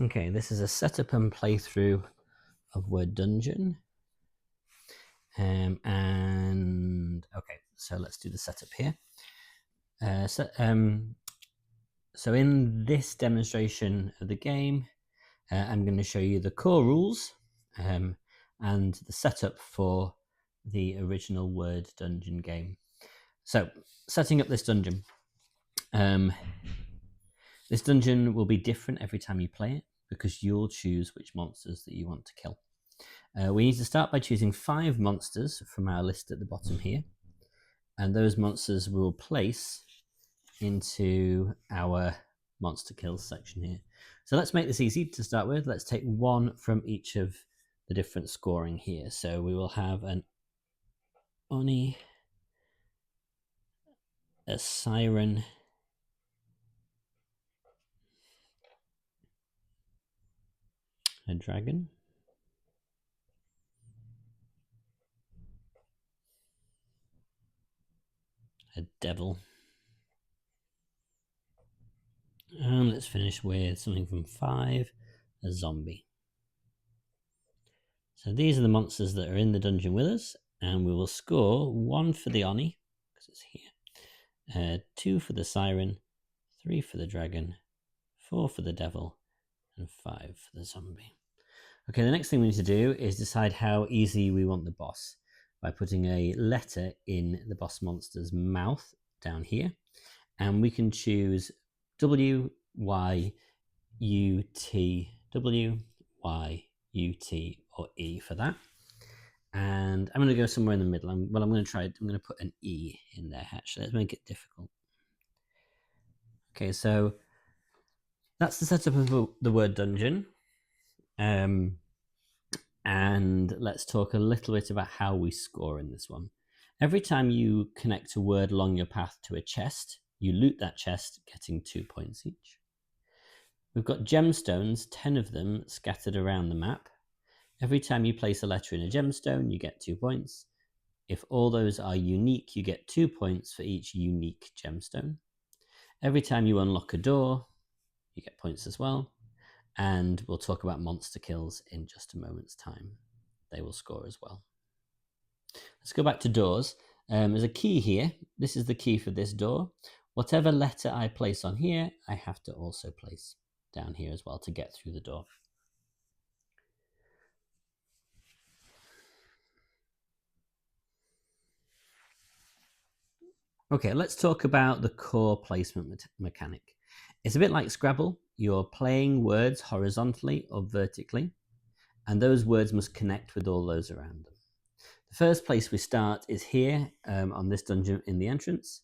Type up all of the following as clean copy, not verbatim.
Okay, this is a setup and playthrough of Word Dungeon. And okay, so let's do the setup here. So in this demonstration of the game, I'm going to show you the core rules and the setup for the original Word Dungeon game. So, setting up this dungeon. This dungeon will be different every time you play it because you'll choose which monsters that you want to kill. We need to start by choosing 5 monsters from our list at the bottom here, and those monsters we'll place into our monster kills section here. So let's make this easy to start with. Let's take 1 from each of the different scoring here. So we will have an Oni, a Siren, a Dragon, a Devil, and let's finish with something from 5, a Zombie. So these are the monsters that are in the dungeon with us, and we will score 1 for the Oni, because it's here, 2 for the Siren, 3 for the Dragon, 4 for the Devil, and 5 for the Zombie. Okay, the next thing we need to do is decide how easy we want the boss by putting a letter in the boss monster's mouth down here, and we can choose W, Y, U, T, W, Y, U, T, or E for that. And I'm going to go somewhere in the middle. I'm going to put an E in there, actually. Let's make it difficult. Okay, so that's the setup of the Word Dungeon. And let's talk a little bit about how we score in this one. Every time you connect a word along your path to a chest, you loot that chest, getting 2 points each. We've got gemstones, 10 of them, scattered around the map. Every time you place a letter in a gemstone, you get 2 points. If all those are unique, you get 2 points for each unique gemstone. Every time you unlock a door, you get points as well. And we'll talk about monster kills in just a moment's time. They will score as well. Let's go back to doors. There's a key here. This is the key for this door. Whatever letter I place on here, I have to also place down here as well to get through the door. Okay, let's talk about the core placement mechanic. It's a bit like Scrabble. You're playing words horizontally or vertically, and those words must connect with all those around them. The first place we start is here on this dungeon in the entrance,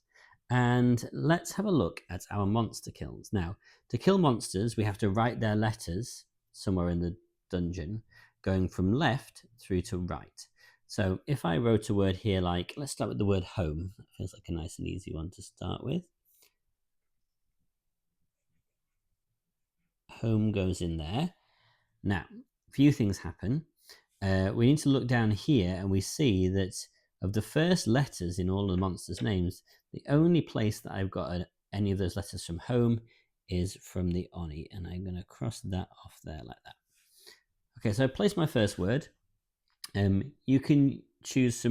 and let's have a look at our monster kills. Now, to kill monsters, we have to write their letters somewhere in the dungeon, going from left through to right. So if I wrote a word here like, let's start with the word home. That feels like a nice and easy one to start with. Home goes in there. Now, a few things happen. We need to look down here and we see that of the first letters in all of the monsters' names, the only place that I've got any of those letters from home is from the Oni, and I'm going to cross that off there like that. Okay, so I placed my first word. You can choose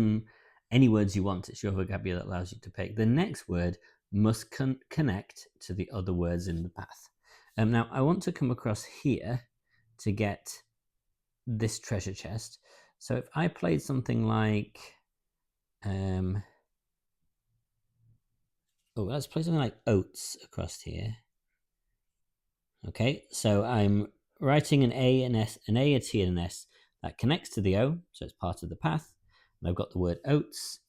any words you want. It's your vocabulary that allows you to pick. The next word must connect to the other words in the path. Now, I want to come across here to get this treasure chest. So if I played something like, let's play something like oats across here. Okay, so I'm writing an A, an S, an A, a T, and an S that connects to the O, so it's part of the path. And I've got the word oats,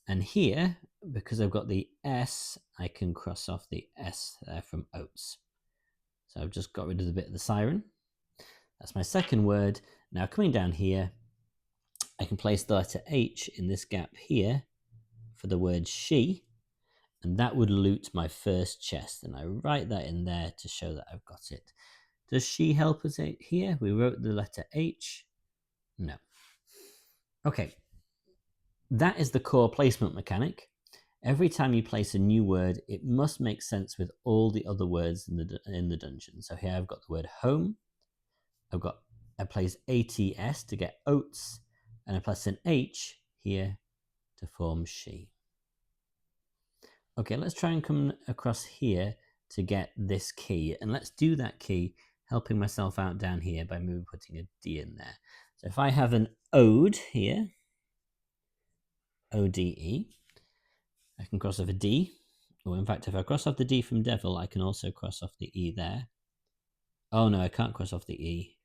and here, because I've got the S, I can cross off the S there from oats. So I've just got rid of the bit of the siren. That's my second word. Now coming down here, I can place the letter H in this gap here for the word she, and that would loot my first chest. And I write that in there to show that I've got it. Does she help us out here? We wrote the letter H. No. Okay. That is the core placement mechanic. Every time you place a new word, it must make sense with all the other words in the dungeon. So here I've got the word home. I place ATS to get oats, and I place an H here to form she. Okay, let's try and come across here to get this key, and let's do that key helping myself out down here by maybe putting a D in there. So if I have an ode here, ODE, I can cross off a D, or in fact if I cross off the D from devil, I can also cross off the E there. Oh no, I can't cross off the E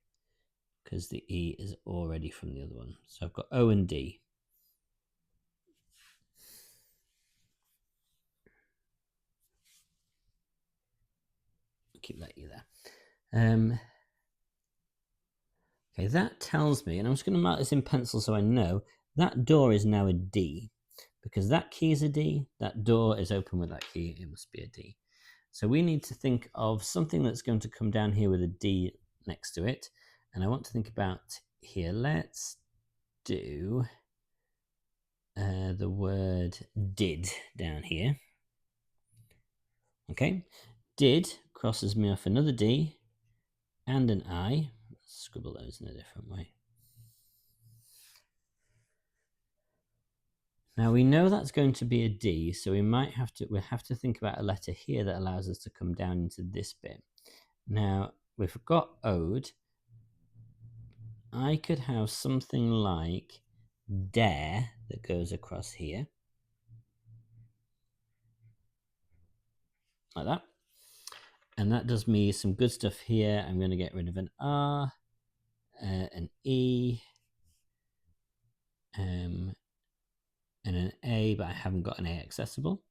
because the E is already from the other one. So I've got O and D. Keep that E there. Okay, that tells me, and I'm just going to mark this in pencil so I know, that door is now a D. Because that key is a D, that door is open with that key, it must be a D. So we need to think of something that's going to come down here with a D next to it. And I want to think about here, let's do the word did down here. Okay, did crosses me off another D and an I. Let's scribble those in a different way. Now we know that's going to be a D, so we'll have to think about a letter here that allows us to come down into this bit. Now we've got ode. I could have something like dare that goes across here, like that. And that does me some good stuff here. I'm going to get rid of an R, an E, and an A, but I haven't got an A accessible.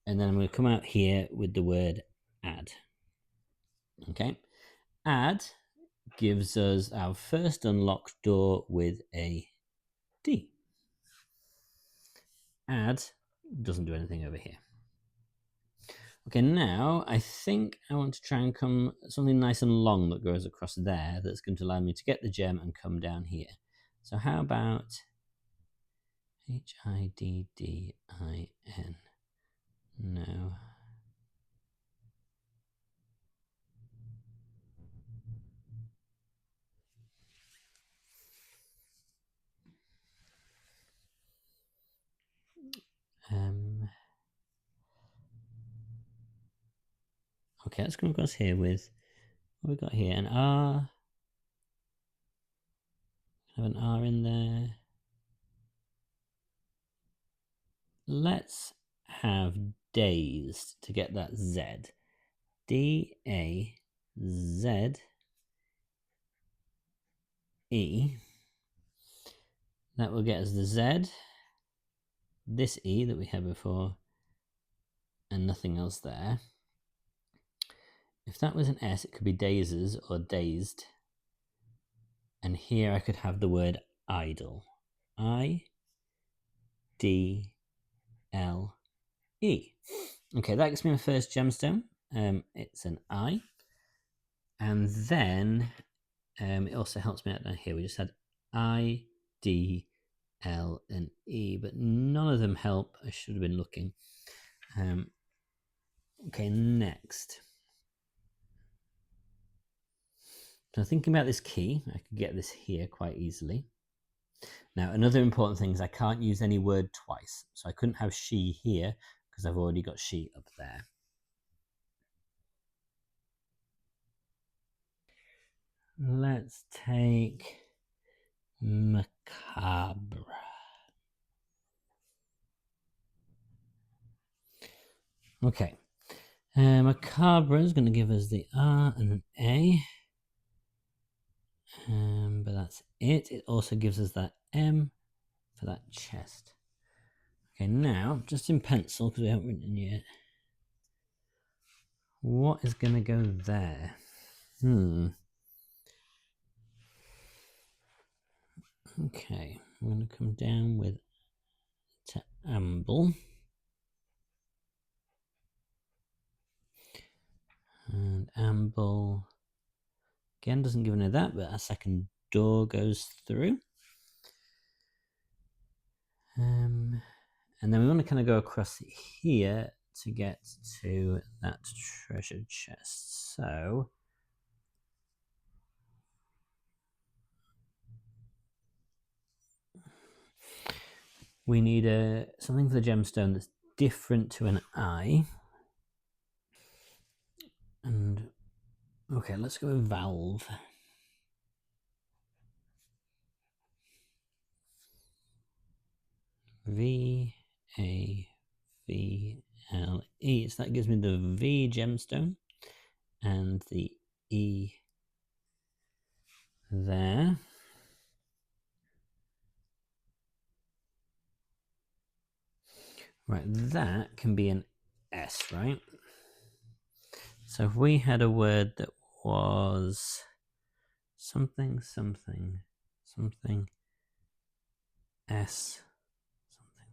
And then I'm going to come out here with the word add. Okay, add gives us our first unlocked door with a D. Add doesn't do anything over here. Okay, now I think I want to try and come something nice and long that goes across there that's going to allow me to get the gem and come down here. So how about HIDDIN? No. Okay, let's come across here with what we got here. An R. Have an R in there. Let's have dazed to get that Z. DAZE. That will get us the Z, this E that we had before, and nothing else there. If that was an S, it could be dazes or dazed. And here I could have the word idle. IDLE. Okay, that gives me my first gemstone. It's an I. And then it also helps me out down here. We just had I, D, L, and E, but none of them help. I should have been looking. Okay, next. So thinking about this key, I could get this here quite easily. Now, another important thing is I can't use any word twice. So I couldn't have she here because I've already got she up there. Let's take macabre. Okay. Macabre is going to give us the R and an A. But that's it. It also gives us that M for that chest. Okay, now, just in pencil, because we haven't written yet, what is going to go there? Okay, I'm going to come down with to amble. And amble, again, doesn't give any of that, but a second door goes through. And then we want to kind of go across here to get to that treasure chest. So we need something for the gemstone that's different to an eye. And okay, let's go with valve. V A V L E. So that gives me the V gemstone and the E there. Right, that can be an S, right? So if we had a word that was something, something, something, S, something,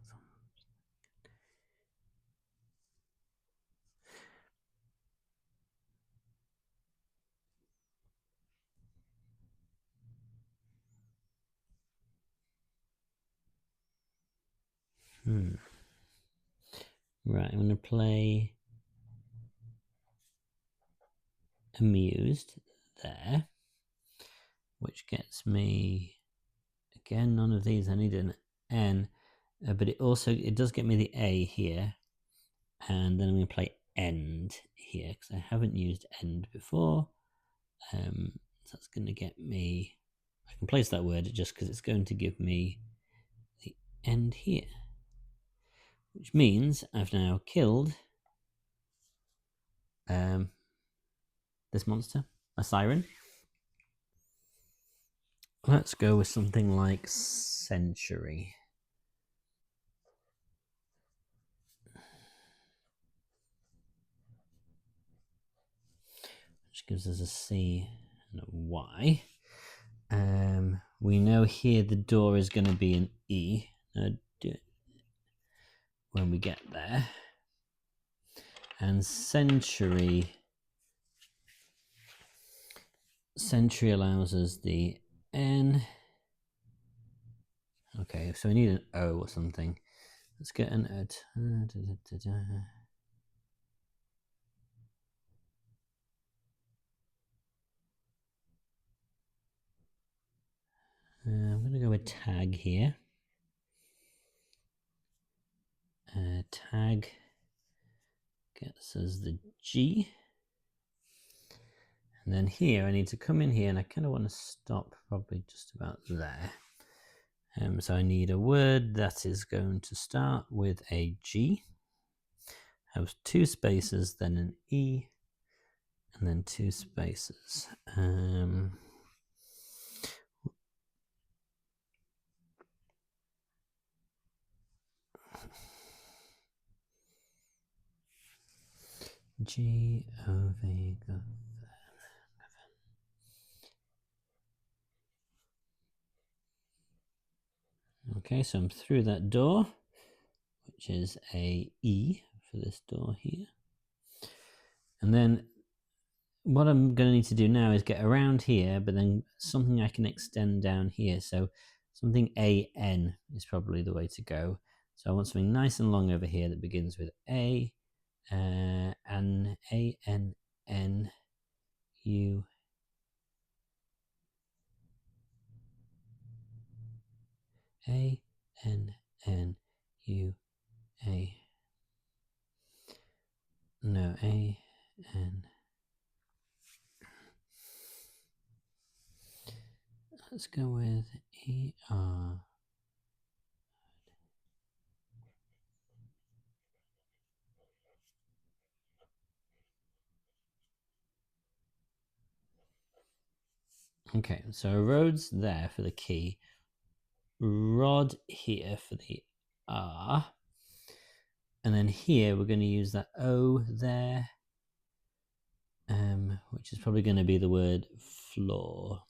something. Right, I'm going to play amused there, which gets me, again, none of these. I need an N, but it does get me the A here, and then I'm going to play end here because I haven't used end before. So that's going to get me, I can place that word just because it's going to give me the end here, which means I've now killed this monster, a siren. Let's go with something like century. Which gives us a C and a Y. We know here the door is going to be an E when we get there. And century allows us the N. Okay, so we need an O or something. Let's get an I'm going to go with tag here. Tag gets us the G. And then here, I need to come in here, and I kind of want to stop probably just about there. So I need a word that is going to start with a G, have two spaces, then an E, and then two spaces. G O V. Okay, so I'm through that door, which is a E for this door here. And then what I'm going to need to do now is get around here, but then something I can extend down here. So something AN is probably the way to go. So I want something nice and long over here that begins with A, and A, N, N, U, A, N, N, U, A. No, A, N. Let's go with E, R. Okay, so roads there for the key, rod here for the R, and then here we're going to use that O there, which is probably going to be the word floor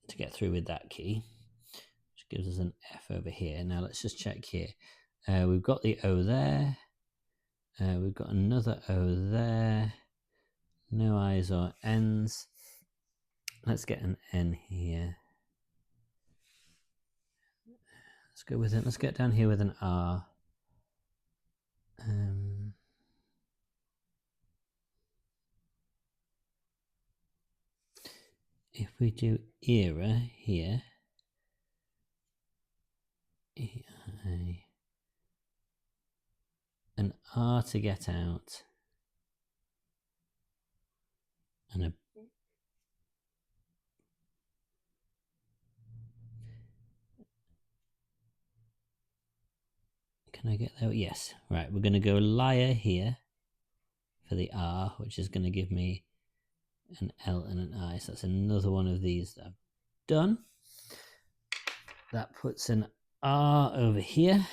to get through with that key, which gives us an F over here. Now let's just check here. We've got the O there. We've got another O there. No I's or N's. Let's get an N here. Let's go with it. Let's get down here with an R. If we do era here, R to get out, and a can I get there? Yes. Right, we're going to go liar here for the R, which is going to give me an L and an I. So that's another one of these that I've done. That puts an R over here.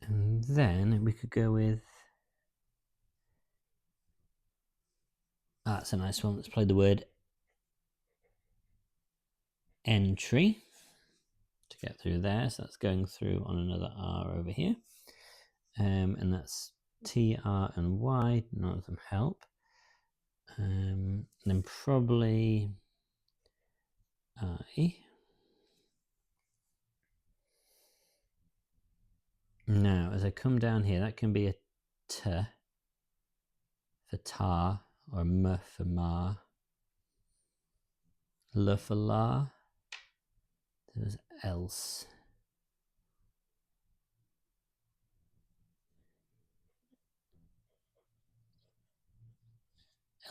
And then we could go with... that's a nice one. Let's play the word entry to get through there. So that's going through on another R over here. And that's T, R, and Y. None of them help. Then probably I. Now, as I come down here, that can be a T for tar, or a M for ma, L for la. There's else.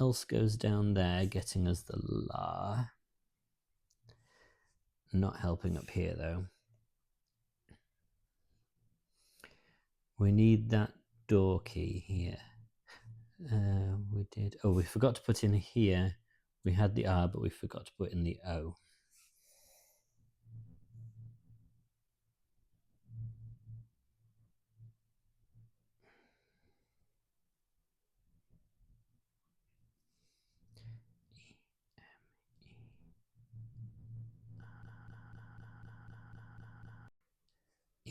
Else goes down there, getting us the la. Not helping up here though. We need that door key here. We did. Oh, we forgot to put in here. We had the R, but we forgot to put in the O.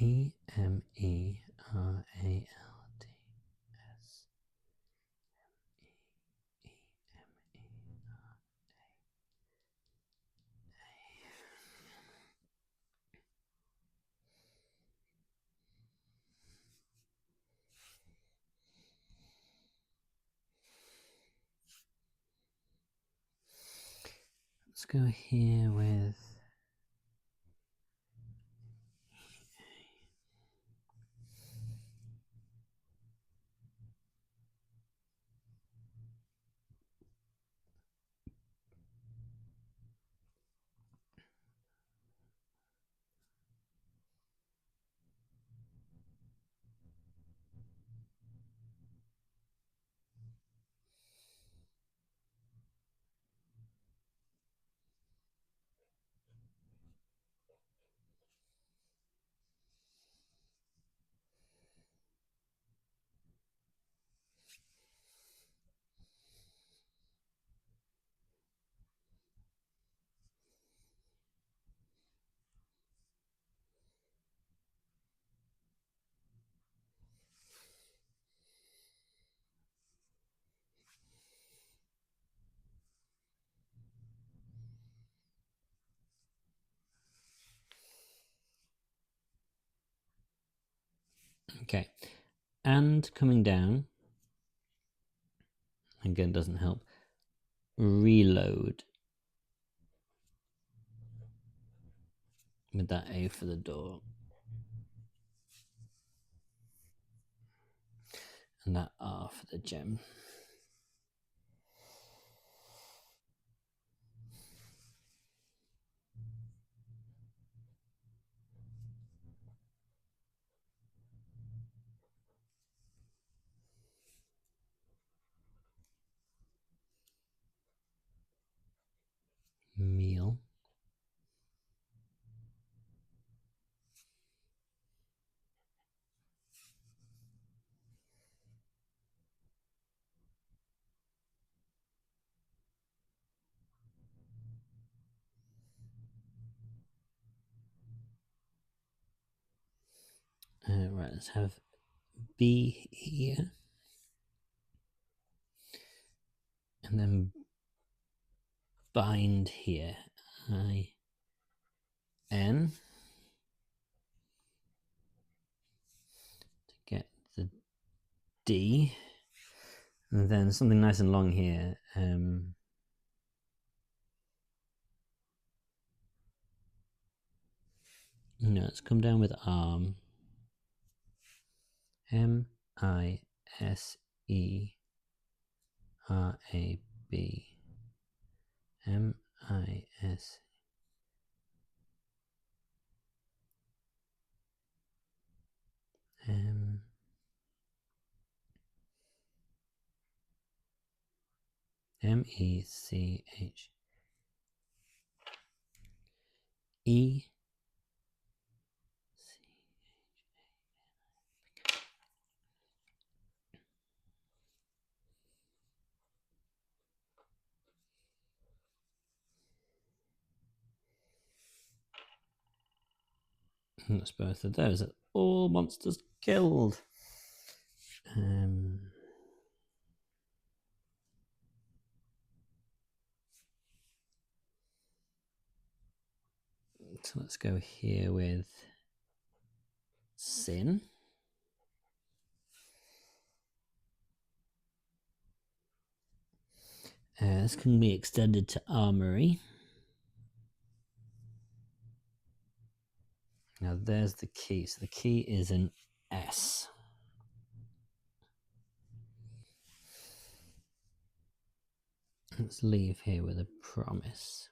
E-M-E-R-A-L-D-S. Let's go here with... Okay, and coming down, again doesn't help, reload with that A for the door. And that R for the gem. Meal. Right, let's have B here. And then bind here. I-N to get the D, and then something nice and long here. No, let's come down with arm. M-I-S-E-R-A-B. M-I-S. M-E-C-H. E. That's both of those. All monsters killed. So let's go here with sin. This can be extended to armory. Now there's the key. So the key is an S. Let's leave here with a promise.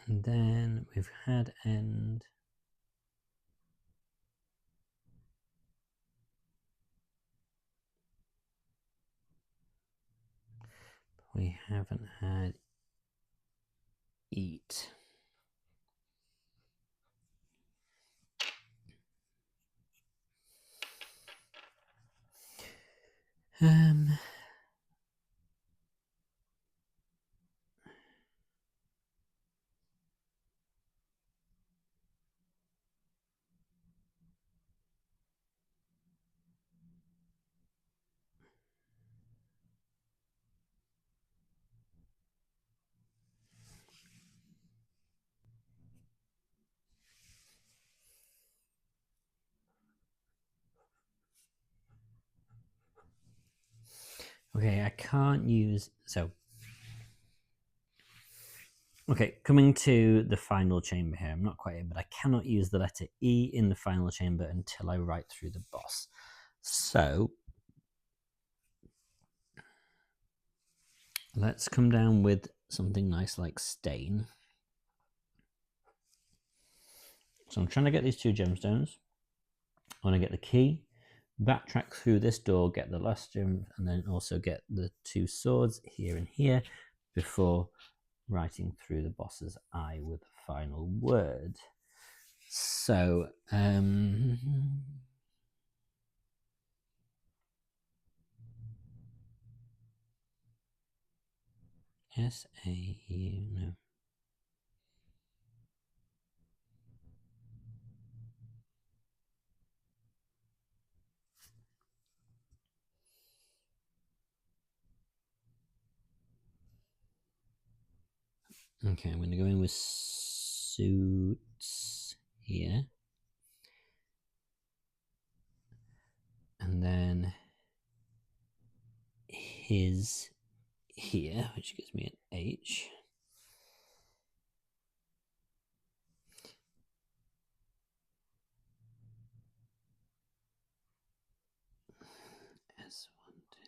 And then we've had end. We haven't had eat. Okay, I can't use, so, okay, coming to the final chamber here, I'm not quite in, but I cannot use the letter E in the final chamber until I write through the boss. So, let's come down with something nice like stain. So I'm trying to get these 2 gemstones. I want to get the key, backtrack through this door, get the last gem, and then also get the 2 swords here and here before writing through the boss's eye with the final word. So, S-A-U, no. Okay, I'm going to go in with suits here. And then his here, which gives me an H. S1, 2.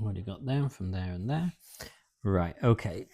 Already got them from there and there. Right, okay.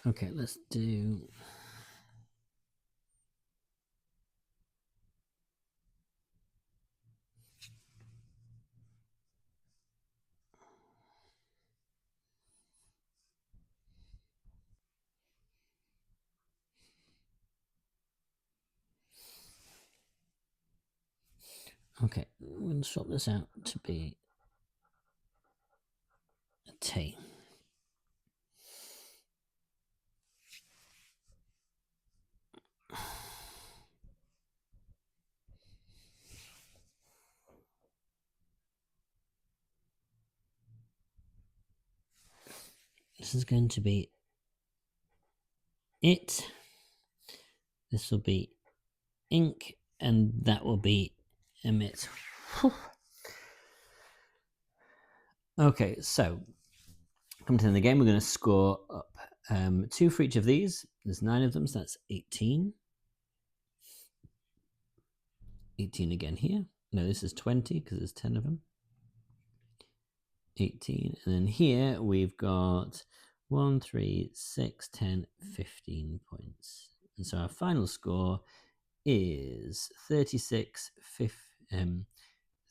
Okay, let's do... Okay, I'm going to swap this out to be a T. This is going to be it. This will be ink, and that will be emit. Okay, so come to the end of the game, we're going to score up 2 for each of these. There's 9 of them, so that's 18. 18 again here. No, this is 20 because there's 10 of them. 18. And then here we've got 1, 3, 6, 10, 15 points. And so our final score is 36,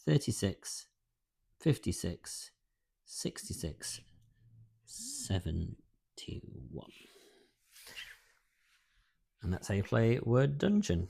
36, 56, 66, 71. And that's how you play Word Dungeon.